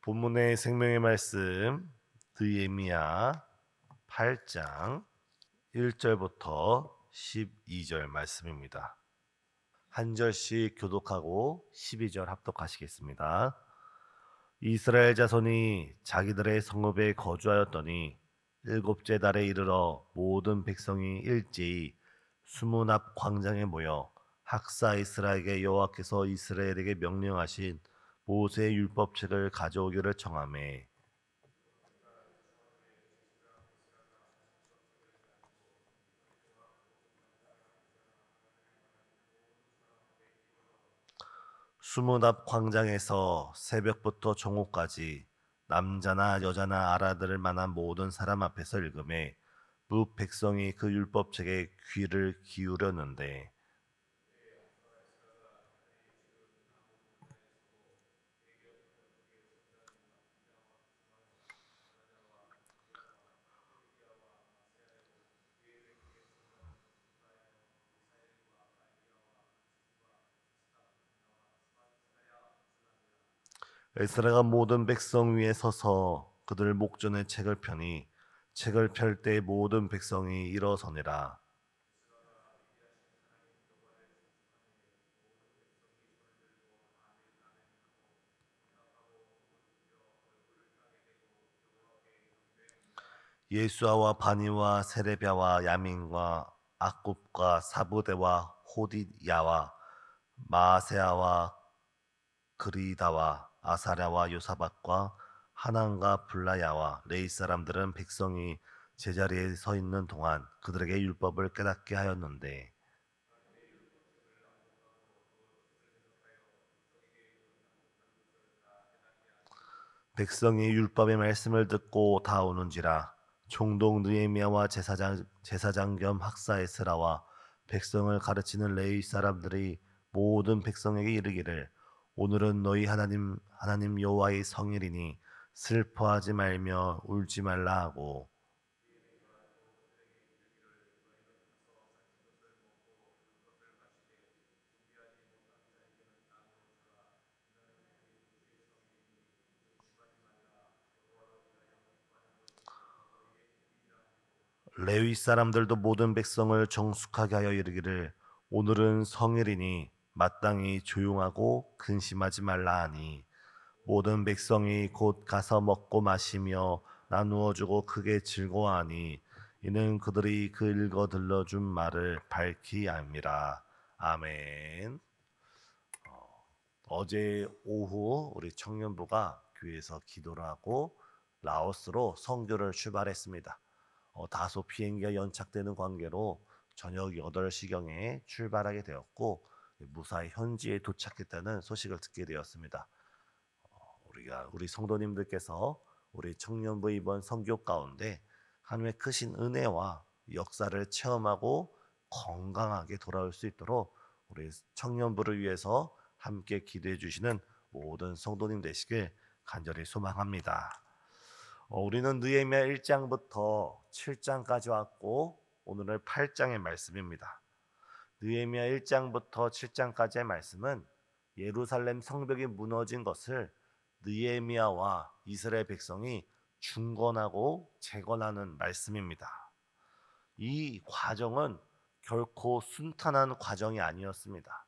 본문의 생명의 말씀 느헤미야 8장 1절부터 12절 말씀입니다. 한 절씩 교독하고 12절 합독하시겠습니다. 이스라엘 자손이 자기들의 성읍에 거주하였더니 일곱째 달에 이르러 모든 백성이 일제히 수문 앞 광장에 모여 학사 이스라엘에게 여호와께서 이스라엘에게 명령하신 모세의 율법책을 가져오기를 청하매 수문 앞 광장에서 새벽부터 정오까지 남자나 여자나 알아들을 만한 모든 사람 앞에서 읽음에 무 백성이 그 율법책에 귀를 기울였는데 에스라가 모든 백성 위에 서서 그들 목전에 책을 펴니 책을 펼 때 모든 백성이 일어서니라. 예수아와 바니와 세레비아와 야민과 악굽과 사부대와 호디야와 마세아와 그리다와 아사랴와 요사박과 하난과 블라야와 레이 사람들은 백성이 제자리에 서 있는 동안 그들에게 율법을 깨닫게 하였는데 백성이 율법의 말씀을 듣고 다 오는지라 총독 느헤미야와 제사장 겸 학사 에스라와 백성을 가르치는 레위 사람들이 모든 백성에게 이르기를 오늘은 너희 하나님 여호와의 성일이니 슬퍼하지 말며 울지 말라 하고 레위 사람들도 모든 백성을 정숙하게 하여 이르기를 오늘은 성일이니 마땅히 조용하고 근심하지 말라 하니 모든 백성이 곧 가서 먹고 마시며 나누어 주고 크게 즐거워하니 이는 그들이 그 읽어 들려준 말을 밝히 암이라. 아멘. 어제 오후 우리 청년부가 교회에서 기도를 하고 라오스로 선교를 출발했습니다. 다소 비행기가 연착되는 관계로 저녁 8시경에 출발하게 되었고 무사히 현지에 도착했다는 소식을 듣게 되었습니다. 우리 성도님들께서 우리 청년부 이번 선교 가운데 하나님의 크신 은혜와 역사를 체험하고 건강하게 돌아올 수 있도록 우리 청년부를 위해서 함께 기도해 주시는 모든 성도님 되시길 간절히 소망합니다. 우리는 느헤미야 1장부터 7장까지 왔고 오늘은 8장의 말씀입니다. 느헤미야 1장부터 7장까지의 말씀은 예루살렘 성벽이 무너진 것을 느헤미야와 이스라엘 백성이 중건하고 재건하는 말씀입니다. 이 과정은 결코 순탄한 과정이 아니었습니다.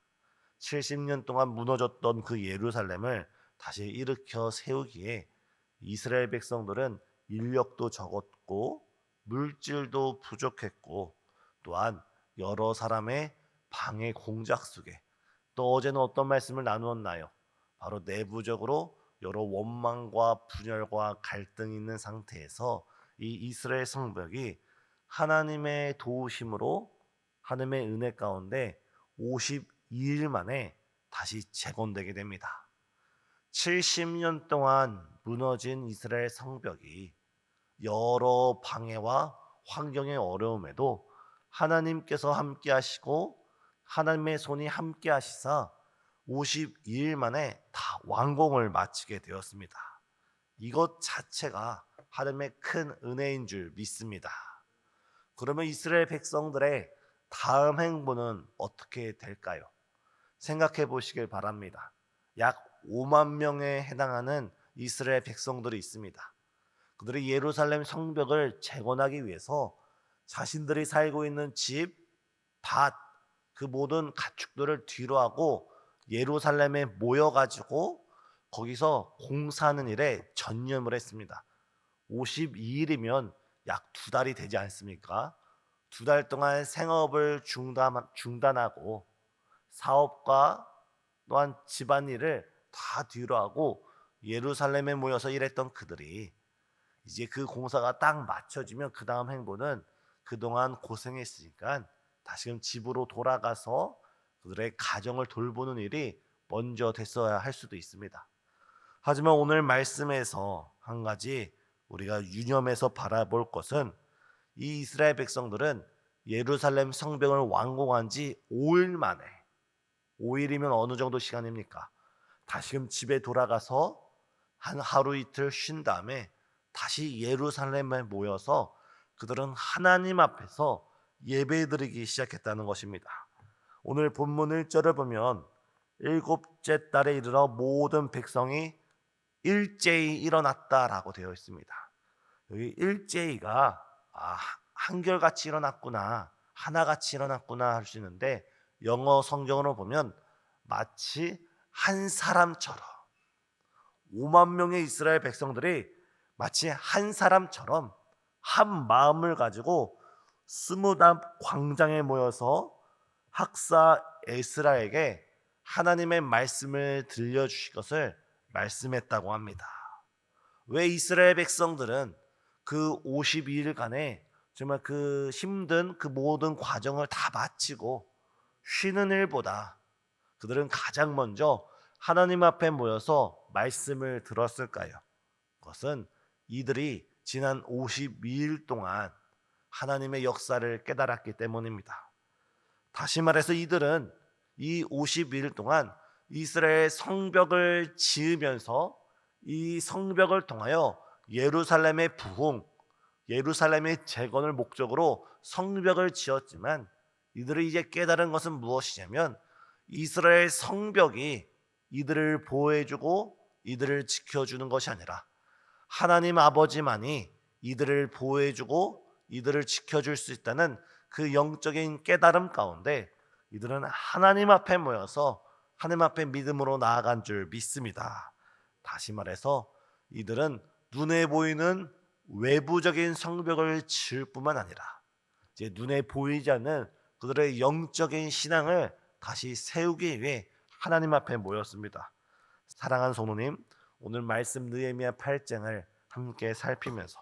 70년 동안 무너졌던 그 예루살렘을 다시 일으켜 세우기에 이스라엘 백성들은 인력도 적었고 물질도 부족했고 또한 여러 사람의 방해 공작 속에 또 어제는 어떤 말씀을 나누었나요? 바로 내부적으로 여러 원망과 분열과 갈등이 있는 상태에서 이 이스라엘 성벽이 하나님의 도우심으로 하나님의 은혜 가운데 52일 만에 다시 재건되게 됩니다. 70년 동안 무너진 이스라엘 성벽이 여러 방해와 환경의 어려움에도 하나님께서 함께 하시고 하나님의 손이 함께 하시사 52일 만에 다 완공을 마치게 되었습니다. 이것 자체가 하나님의 큰 은혜인 줄 믿습니다. 그러면 이스라엘 백성들의 다음 행보는 어떻게 될까요? 생각해 보시길 바랍니다. 약 5만 명에 해당하는 이스라엘 백성들이 있습니다. 그들이 예루살렘 성벽을 재건하기 위해서 자신들이 살고 있는 집, 밭, 그 모든 가축들을 뒤로하고 예루살렘에 모여가지고 거기서 공사하는 일에 전념을 했습니다. 52일이면 약 2달이 되지 않습니까? 2달 동안 생업을 중단하고 사업과 또한 집안일을 다 뒤로하고 예루살렘에 모여서 일했던 그들이 이제 그 공사가 딱 맞춰지면 그 다음 행보는 그동안 고생했으니까 다시금 집으로 돌아가서 그들의 가정을 돌보는 일이 먼저 됐어야 할 수도 있습니다. 하지만 오늘 말씀에서 한 가지 우리가 유념해서 바라볼 것은 이 이스라엘 백성들은 예루살렘 성벽을 완공한 지 5일 만에, 5일이면 어느 정도 시간입니까? 다시금 집에 돌아가서 한 하루 이틀 쉰 다음에 다시 예루살렘에 모여서 그들은 하나님 앞에서 예배드리기 시작했다는 것입니다. 오늘 본문 1절을 보면 일곱째 달에 이르러 모든 백성이 일제히 일어났다라고 되어 있습니다. 여기 일제히가 한결같이 일어났구나, 하나같이 일어났구나 할 수 있는데 영어 성경으로 보면 마치 한 사람처럼 5만 명의 이스라엘 백성들이 마치 한 사람처럼 한 마음을 가지고 스무답 광장에 모여서 학사 에스라에게 하나님의 말씀을 들려주실 것을 말씀했다고 합니다. 왜 이스라엘 백성들은 그 52일간에 정말 그 힘든 그 모든 과정을 다 마치고 쉬는 일보다 그들은 가장 먼저 하나님 앞에 모여서 말씀을 들었을까요? 그것은 이들이 지난 52일 동안 하나님의 역사를 깨달았기 때문입니다. 다시 말해서 이들은 이 52일 동안 이스라엘 성벽을 지으면서 이 성벽을 통하여 예루살렘의 부흥, 예루살렘의 재건을 목적으로 성벽을 지었지만 이들이 이제 깨달은 것은 무엇이냐면 이스라엘 성벽이 이들을 보호해주고 이들을 지켜주는 것이 아니라 하나님 아버지만이 이들을 보호해주고 이들을 지켜줄 수 있다는 그 영적인 깨달음 가운데 이들은 하나님 앞에 모여서 하나님 앞에 믿음으로 나아간 줄 믿습니다. 다시 말해서 이들은 눈에 보이는 외부적인 성벽을 지을 뿐만 아니라 이제 눈에 보이지 않는 그들의 영적인 신앙을 다시 세우기 위해 하나님 앞에 모였습니다. 사랑하는 성도님, 오늘 말씀 느헤미야 8장을 함께 살피면서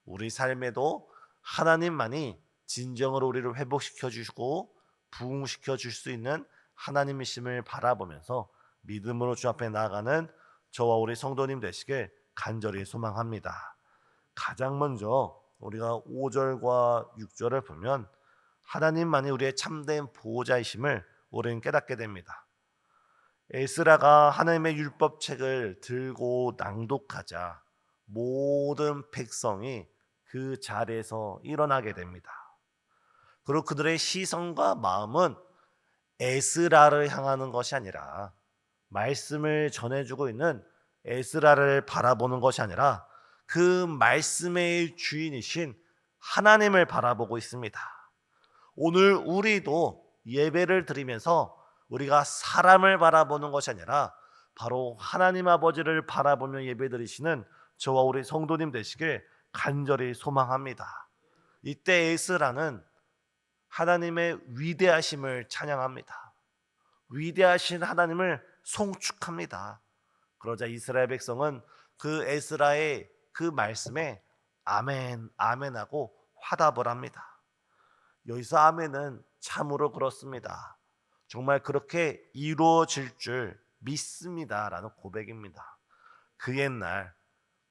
우리 삶에도 하나님만이 진정으로 우리를 회복시켜 주시고 부흥시켜 줄 수 있는 하나님이심을 바라보면서 믿음으로 주 앞에 나아가는 저와 우리 성도님 되시길 간절히 소망합니다. 가장 먼저 우리가 5절과 6절을 보면 하나님만이 우리의 참된 보호자이심을 우리는 깨닫게 됩니다. 에스라가 하나님의 율법책을 들고 낭독하자 모든 백성이 그 자리에서 일어나게 됩니다. 그리고 그들의 시선과 마음은 에스라를 향하는 것이 아니라 말씀을 전해주고 있는 에스라를 바라보는 것이 아니라 그 말씀의 주인이신 하나님을 바라보고 있습니다. 오늘 우리도 예배를 드리면서 우리가 사람을 바라보는 것이 아니라 바로 하나님 아버지를 바라보며 예배드리시는 저와 우리 성도님 되시길 간절히 소망합니다. 이때 에스라는 하나님의 위대하심을 찬양합니다. 위대하신 하나님을 송축합니다. 그러자 이스라엘 백성은 그 에스라의 그 말씀에 아멘, 아멘하고 화답을 합니다. 여기서 아멘은 참으로 그렇습니다. 정말 그렇게 이루어질 줄 믿습니다라는 고백입니다. 그 옛날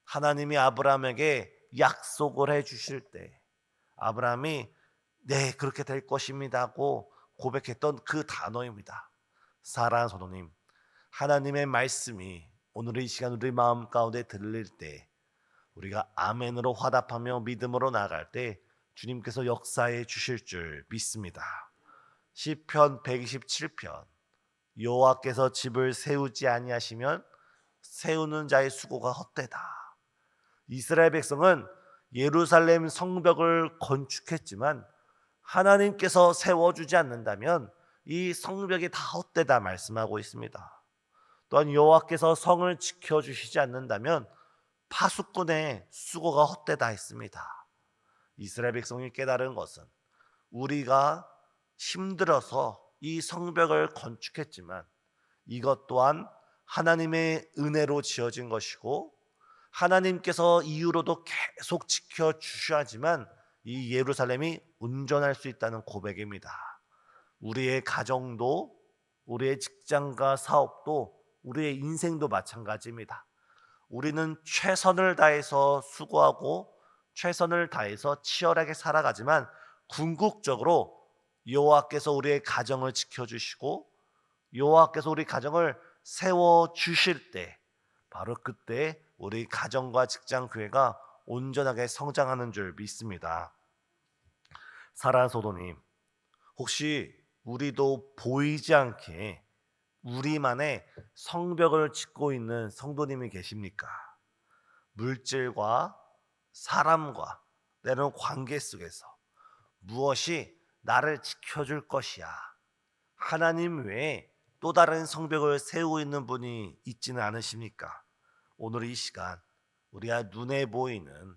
하나님이 아브라함에게 약속을 해 주실 때 아브라함이 네 그렇게 될 것입니다고 고백했던 그 단어입니다. 사랑하는 성도님, 하나님의 말씀이 오늘 이 시간 우리 마음 가운데 들릴 때 우리가 아멘으로 화답하며 믿음으로 나아갈 때 주님께서 역사해 주실 줄 믿습니다. 시편 127편 여호와께서 집을 세우지 아니하시면 세우는 자의 수고가 헛되다. 이스라엘 백성은 예루살렘 성벽을 건축했지만 하나님께서 세워주지 않는다면 이 성벽이 다 헛되다 말씀하고 있습니다. 또한 여호와께서 성을 지켜주시지 않는다면 파수꾼의 수고가 헛되다 했습니다. 이스라엘 백성이 깨달은 것은 우리가 힘들어서 이 성벽을 건축했지만 이것 또한 하나님의 은혜로 지어진 것이고 하나님께서 이후로도 계속 지켜주셔야지만 이 예루살렘이 온전할 수 있다는 고백입니다. 우리의 가정도, 우리의 직장과 사업도, 우리의 인생도 마찬가지입니다. 우리는 최선을 다해서 수고하고 최선을 다해서 치열하게 살아가지만 궁극적으로 여호와께서 우리의 가정을 지켜주시고 여호와께서 우리 가정을 세워주실 때 바로 그때 우리 가정과 직장 교회가 온전하게 성장하는 줄 믿습니다. 사랑하는 성도님, 혹시 우리도 보이지 않게 우리만의 성벽을 짓고 있는 성도님이 계십니까? 물질과 사람과 때로는 관계 속에서 무엇이 나를 지켜줄 것이야, 하나님 외에 또 다른 성벽을 세우고 있는 분이 있지는 않으십니까? 오늘 이 시간 우리가 눈에 보이는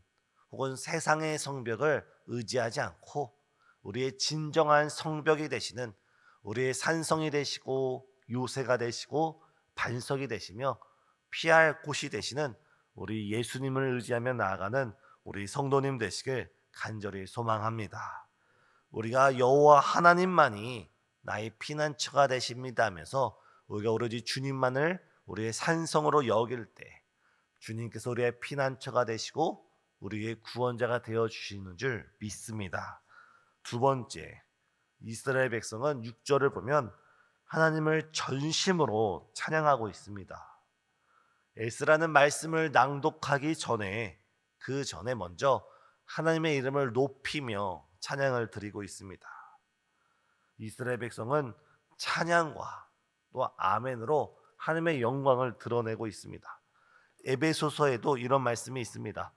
혹은 세상의 성벽을 의지하지 않고 우리의 진정한 성벽이 되시는 우리의 산성이 되시고 요새가 되시고 반석이 되시며 피할 곳이 되시는 우리 예수님을 의지하며 나아가는 우리 성도님 되시길 간절히 소망합니다. 우리가 여호와 하나님만이 나의 피난처가 되십니다 하면서 우리가 오로지 주님만을 우리의 산성으로 여길 때 주님께서 우리의 피난처가 되시고 우리의 구원자가 되어주시는 줄 믿습니다. 두 번째, 이스라엘 백성은 6절을 보면 하나님을 전심으로 찬양하고 있습니다. 에스라는 말씀을 낭독하기 전에 그 전에 먼저 하나님의 이름을 높이며 찬양을 드리고 있습니다. 이스라엘 백성은 찬양과 또 아멘으로 하나님의 영광을 드러내고 있습니다. 에베소서에도 이런 말씀이 있습니다.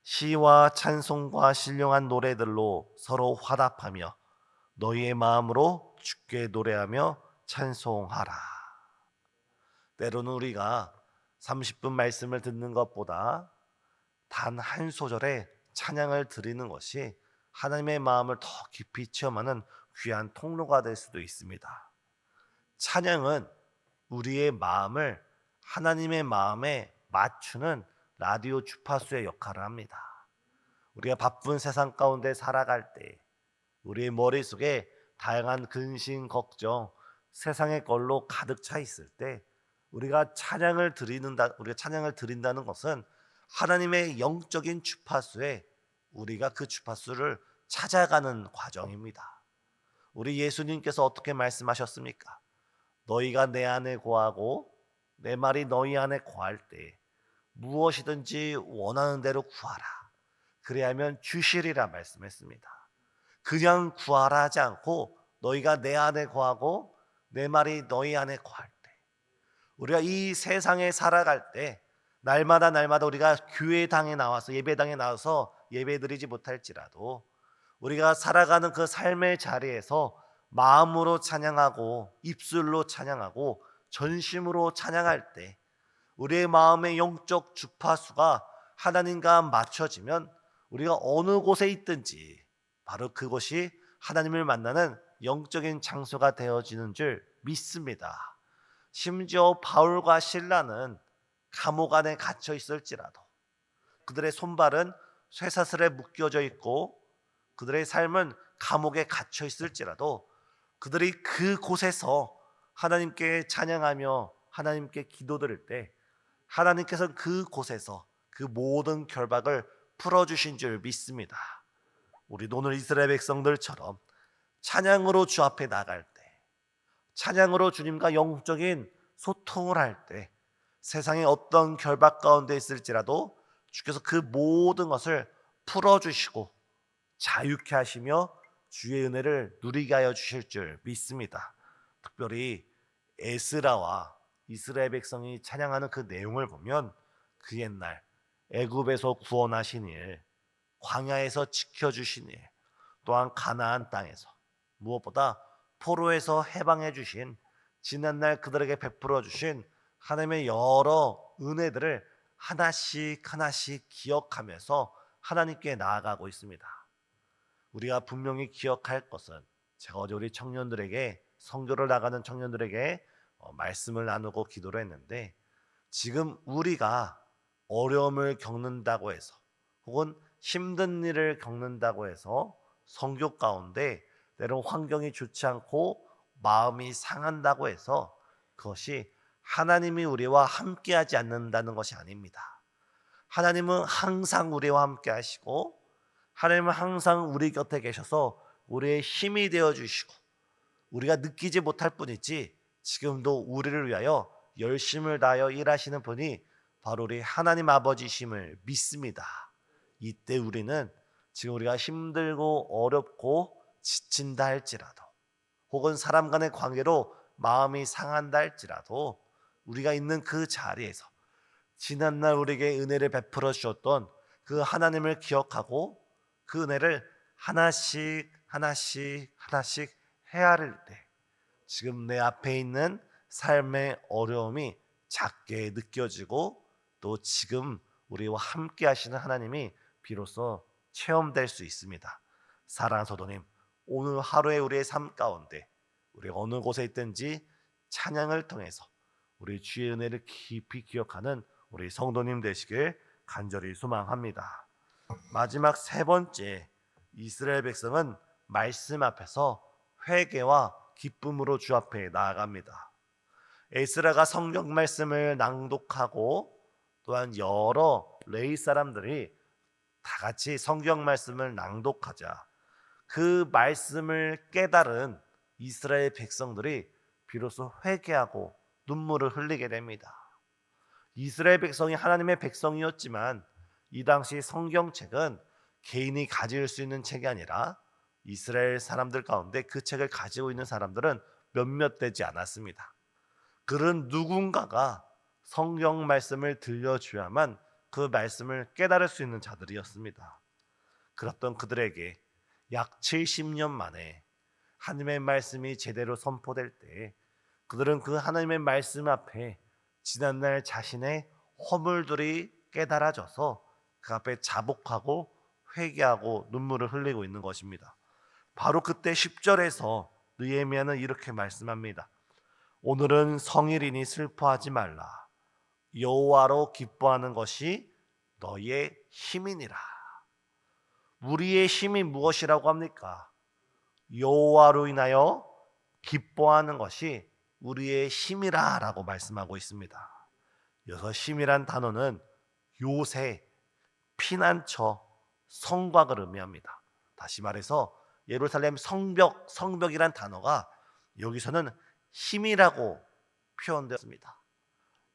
시와 찬송과 신령한 노래들로 서로 화답하며 너희의 마음으로 주께 노래하며 찬송하라. 때로는 우리가 30분 말씀을 듣는 것보다 단 한 소절의 찬양을 드리는 것이 하나님의 마음을 더 깊이 체험하는 귀한 통로가 될 수도 있습니다. 찬양은 우리의 마음을 하나님의 마음에 맞추는 라디오 주파수의 역할을 합니다. 우리가 바쁜 세상 가운데 살아갈 때 우리의 머릿속에 다양한 근심, 걱정, 세상의 걸로 가득 차 있을 때 우리가 찬양을 드린다는 것은 하나님의 영적인 주파수에 우리가 그 주파수를 찾아가는 과정입니다. 우리 예수님께서 어떻게 말씀하셨습니까? 너희가 내 안에 거하고 내 말이 너희 안에 거할 때 무엇이든지 원하는 대로 구하라. 그래야면 주시리라 말씀했습니다. 그냥 구하라 하지 않고 너희가 내 안에 거하고 내 말이 너희 안에 거할 때, 우리가 이 세상에 살아갈 때 날마다 우리가 교회당에 나와서 예배당에 나와서 예배드리지 못할지라도 우리가 살아가는 그 삶의 자리에서 마음으로 찬양하고 입술로 찬양하고 전심으로 찬양할 때 우리의 마음의 영적 주파수가 하나님과 맞춰지면 우리가 어느 곳에 있든지 바로 그곳이 하나님을 만나는 영적인 장소가 되어지는 줄 믿습니다. 심지어 바울과 실라는 감옥 안에 갇혀 있을지라도 그들의 손발은 쇠사슬에 묶여져 있고 그들의 삶은 감옥에 갇혀 있을지라도 그들이 그곳에서 하나님께 찬양하며 하나님께 기도드릴 때 하나님께서는 그곳에서 그 모든 결박을 풀어주신 줄 믿습니다. 우리도 오늘 이스라엘 백성들처럼 찬양으로 주 앞에 나갈 때, 찬양으로 주님과 영적인 소통을 할 때 세상에 어떤 결박 가운데 있을지라도 주께서 그 모든 것을 풀어주시고 자유케 하시며 주의 은혜를 누리게 하여 주실 줄 믿습니다. 특별히 에스라와 이스라엘 백성이 찬양하는 그 내용을 보면 그 옛날 애굽에서 구원하신 일, 광야에서 지켜주신 일, 또한 가나안 땅에서 무엇보다 포로에서 해방해 주신, 지난날 그들에게 베풀어 주신 하나님의 여러 은혜들을 하나씩 하나씩 기억하면서 하나님께 나아가고 있습니다. 우리가 분명히 기억할 것은, 제가 어제 우리 청년들에게, 선교를 나가는 청년들에게 말씀을 나누고 기도를 했는데, 지금 우리가 어려움을 겪는다고 해서, 혹은 힘든 일을 겪는다고 해서 선교 가운데 때론 환경이 좋지 않고 마음이 상한다고 해서 그것이 하나님이 우리와 함께하지 않는다는 것이 아닙니다. 하나님은 항상 우리와 함께 하시고, 하나님은 항상 우리 곁에 계셔서 우리의 힘이 되어 주시고, 우리가 느끼지 못할 뿐이지 지금도 우리를 위하여 열심을 다하여 일하시는 분이 바로 우리 하나님 아버지심을 믿습니다. 이때 우리는 지금 우리가 힘들고 어렵고 지친다 할지라도, 혹은 사람 간의 관계로 마음이 상한다 할지라도, 우리가 있는 그 자리에서 지난날 우리에게 은혜를 베풀어 주셨던 그 하나님을 기억하고 그 은혜를 하나씩 하나씩 하나씩 헤아릴 때, 지금 내 앞에 있는 삶의 어려움이 작게 느껴지고, 또 지금 우리와 함께 하시는 하나님이 비로소 체험될 수 있습니다. 사랑하는 성도님, 오늘 하루의 우리의 삶 가운데 우리 어느 곳에 있든지 찬양을 통해서 우리 주의 은혜를 깊이 기억하는 우리 성도님 되시길 간절히 소망합니다. 마지막 세 번째, 이스라엘 백성은 말씀 앞에서 회개와 기쁨으로 주 앞에 나아갑니다. 에스라가 성경 말씀을 낭독하고, 또한 여러 레위 사람들이 다 같이 성경 말씀을 낭독하자 그 말씀을 깨달은 이스라엘 백성들이 비로소 회개하고 눈물을 흘리게 됩니다. 이스라엘 백성이 하나님의 백성이었지만 이 당시 성경책은 개인이 가질 수 있는 책이 아니라 이스라엘 사람들 가운데 그 책을 가지고 있는 사람들은 몇몇 되지 않았습니다. 그런 누군가가 성경 말씀을 들려줘야만 그 말씀을 깨달을 수 있는 자들이었습니다. 그랬던 그들에게 약 70년 만에 하나님의 말씀이 제대로 선포될 때, 그들은 그 하나님의 말씀 앞에 지난날 자신의 허물들이 깨달아져서 그 앞에 자복하고 회개하고 눈물을 흘리고 있는 것입니다. 바로 그때 10절에서 느헤미야는 이렇게 말씀합니다. 오늘은 성일이니 슬퍼하지 말라. 여호와로 기뻐하는 것이 너의 힘이니라. 우리의 힘이 무엇이라고 합니까? 여호와로 인하여 기뻐하는 것이 우리의 힘이라 라고 말씀하고 있습니다. 여기서 힘이란 단어는 요새, 피난처, 성곽을 의미합니다. 다시 말해서 예루살렘 성벽이란 단어가 여기서는 힘이라고 표현되었습니다.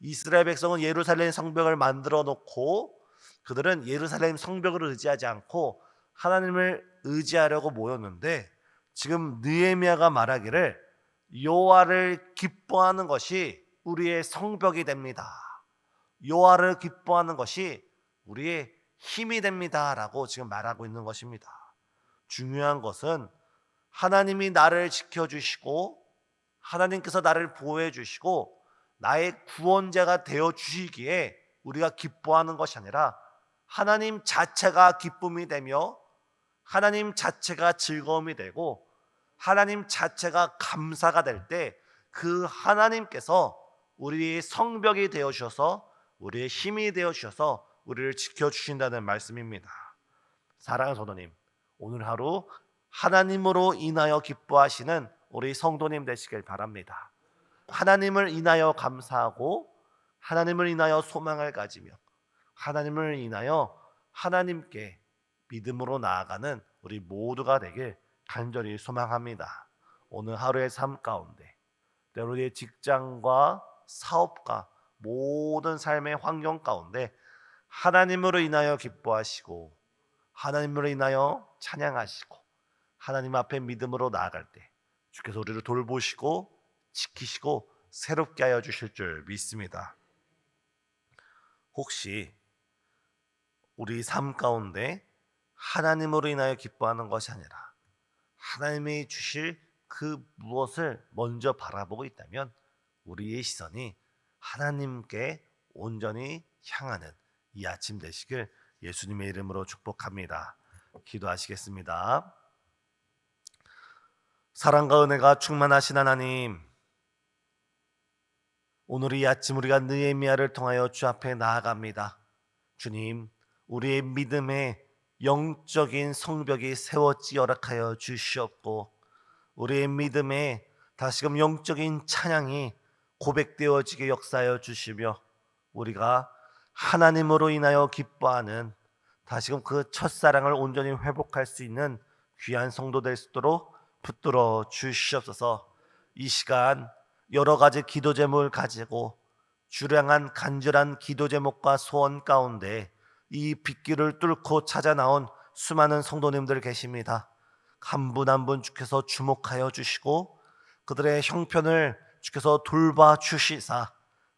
이스라엘 백성은 예루살렘 성벽을 만들어 놓고 그들은 예루살렘 성벽을 의지하지 않고 하나님을 의지하려고 모였는데, 지금 느헤미야가 말하기를 여호와를 기뻐하는 것이 우리의 성벽이 됩니다. 여호와를 기뻐하는 것이 우리의 힘이 됩니다 라고 지금 말하고 있는 것입니다. 중요한 것은 하나님이 나를 지켜주시고 하나님께서 나를 보호해 주시고 나의 구원자가 되어 주시기에 우리가 기뻐하는 것이 아니라, 하나님 자체가 기쁨이 되며 하나님 자체가 즐거움이 되고 하나님 자체가 감사가 될 때, 그 하나님께서 우리의 성벽이 되어 주셔서 우리의 힘이 되어 주셔서 우리를 지켜주신다는 말씀입니다. 사랑하는 성도님, 오늘 하루 하나님으로 인하여 기뻐하시는 우리 성도님 되시길 바랍니다. 하나님을 인하여 감사하고 하나님을 인하여 소망을 가지며 하나님을 인하여 하나님께 믿음으로 나아가는 우리 모두가 되길 간절히 소망합니다. 오늘 하루의 삶 가운데, 때로 우리의 직장과 사업과 모든 삶의 환경 가운데 하나님으로 인하여 기뻐하시고 하나님으로 인하여 찬양하시고 하나님 앞에 믿음으로 나아갈 때 주께서 우리를 돌보시고 지키시고 새롭게 하여 주실 줄 믿습니다. 혹시 우리 삶 가운데 하나님으로 인하여 기뻐하는 것이 아니라 하나님이 주실 그 무엇을 먼저 바라보고 있다면 우리의 시선이 하나님께 온전히 향하는 이 아침 되시길 예수님의 이름으로 축복합니다. 기도하시겠습니다. 사랑과 은혜가 충만하신 하나님, 오늘 이 아침 우리가 느헤미야를 통하여 주 앞에 나아갑니다. 주님, 우리의 믿음의 영적인 성벽이 세워지 허락하여 주시옵고 우리의 믿음에 다시금 영적인 찬양이 고백되어지게 역사하여 주시며 우리가 하나님으로 인하여 기뻐하는 다시금 그 첫사랑을 온전히 회복할 수 있는 귀한 성도 될 수 있도록 붙들어 주시옵소서. 이 시간 여러 가지 기도 제목을 가지고 주를 향한 간절한 기도 제목과 소원 가운데 이 빗길을 뚫고 찾아 나온 수많은 성도님들 계십니다. 한 분 한 분 주께서 주목하여 주시고 그들의 형편을 주께서 돌봐 주시사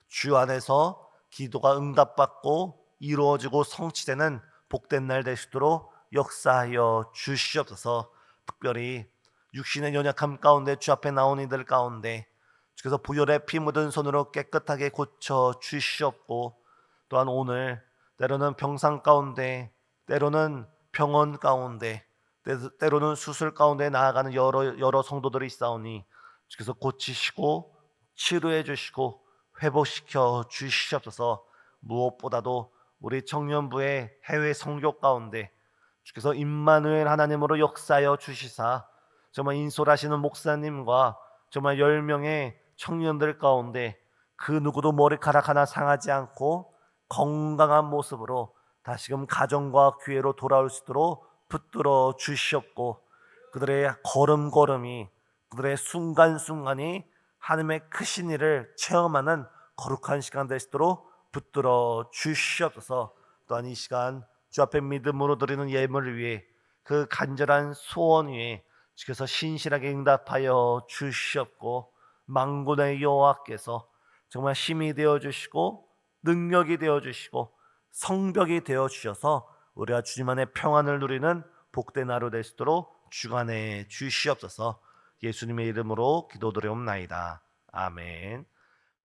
주 안에서 기도가 응답받고 이루어지고 성취되는 복된 날 되시도록 역사하여 주시옵소서. 특별히 육신의 연약함 가운데 주 앞에 나온 이들 가운데 주께서 보혈의 피 묻은 손으로 깨끗하게 고쳐 주시옵고 또한 오늘 때로는 병상 가운데 때로는 병원 가운데 때로는 수술 가운데 나아가는 여러 성도들이 있사오니 주께서 고치시고 치료해 주시고 회복시켜 주시옵소서. 무엇보다도 우리 청년부의 해외 선교 가운데 주께서 임마누엘 하나님으로 역사하여 주시사 정말 인솔하시는 목사님과 정말 10명의 청년들 가운데 그 누구도 머리카락 하나 상하지 않고 건강한 모습으로 다시금 가정과 교회로 돌아올 수 있도록 붙들어 주시옵고 그들의 걸음걸음이 그들의 순간순간이 하나님의 크신 일을 체험하는 거룩한 시간 되시도록 붙들어 주시옵소서. 또한 이 시간 주 앞에 믿음으로 드리는 예물을 위해 그 간절한 소원 위에 주께서 신실하게 응답하여 주시옵고 만군의 여호와께서 정말 힘이 되어 주시고 능력이 되어 주시고 성벽이 되어 주셔서 우리가 주님 안에 평안을 누리는 복된 하루 되시도록 주관해 주시옵소서. 예수님의 이름으로 기도드리옵나이다. 아멘.